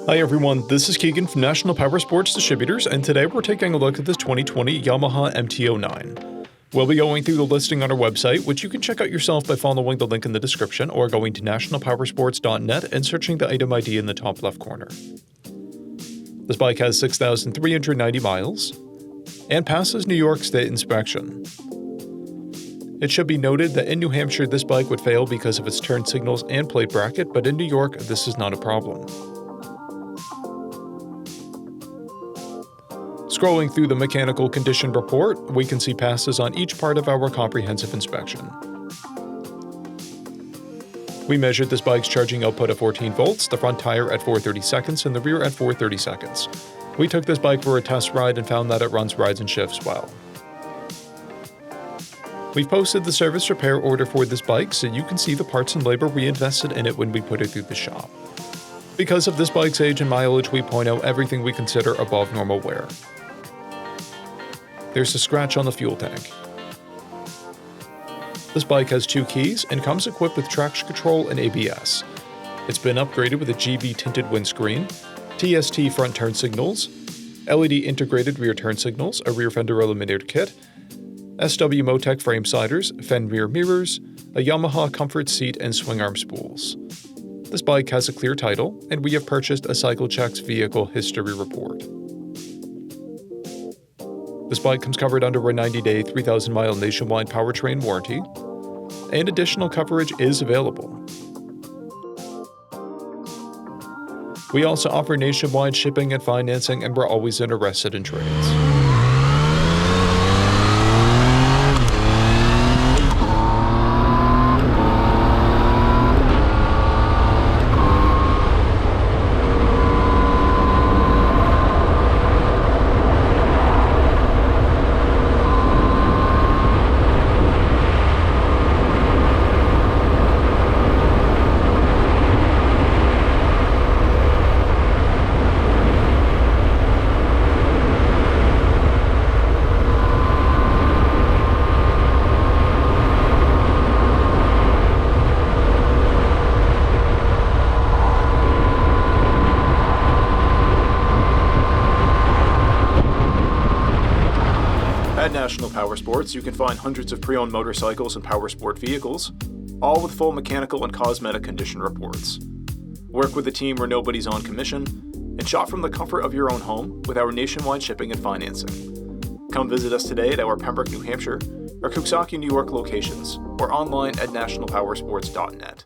Hi everyone, this is Keegan from National Powersports Distributors, and today we're taking a look at this 2020 Yamaha MT09. We'll be going through the listing on our website, which you can check out yourself by following the link in the description or going to nationalpowersports.net and searching the item ID in the top left corner. This bike has 6,390 miles and passes New York State inspection. It should be noted that in New Hampshire this bike would fail because of its turn signals and plate bracket, but in New York this is not a problem. Scrolling through the mechanical condition report, we can see passes on each part of our comprehensive inspection. We measured this bike's charging output at 14 volts, the front tire at 430 seconds, and the rear at 430 seconds. We took this bike for a test ride and found that it runs rides and shifts well. We've posted the service repair order for this bike so you can see the parts and labor we invested in it when we put it through the shop. Because of this bike's age and mileage, we point out everything we consider above normal wear. There's a scratch on the fuel tank. This bike has 2 keys and comes equipped with traction control and ABS. It's been upgraded with a GB tinted windscreen, TST front turn signals, LED integrated rear turn signals, a rear fender eliminator kit, SW Motec frame sliders, fend rear mirrors, a Yamaha comfort seat, and swing arm spools. This bike has a clear title, and we have purchased a CycleCheck's vehicle history report. This bike comes covered under a 90-day, 3,000-mile nationwide powertrain warranty, and additional coverage is available. We also offer nationwide shipping and financing, and we're always interested in trades. At National Powersports, you can find hundreds of pre-owned motorcycles and powersport vehicles, all with full mechanical and cosmetic condition reports. Work with a team where nobody's on commission, and shop from the comfort of your own home with our nationwide shipping and financing. Come visit us today at our Pembroke, New Hampshire, or Coxsackie, New York locations, or online at nationalpowersports.net.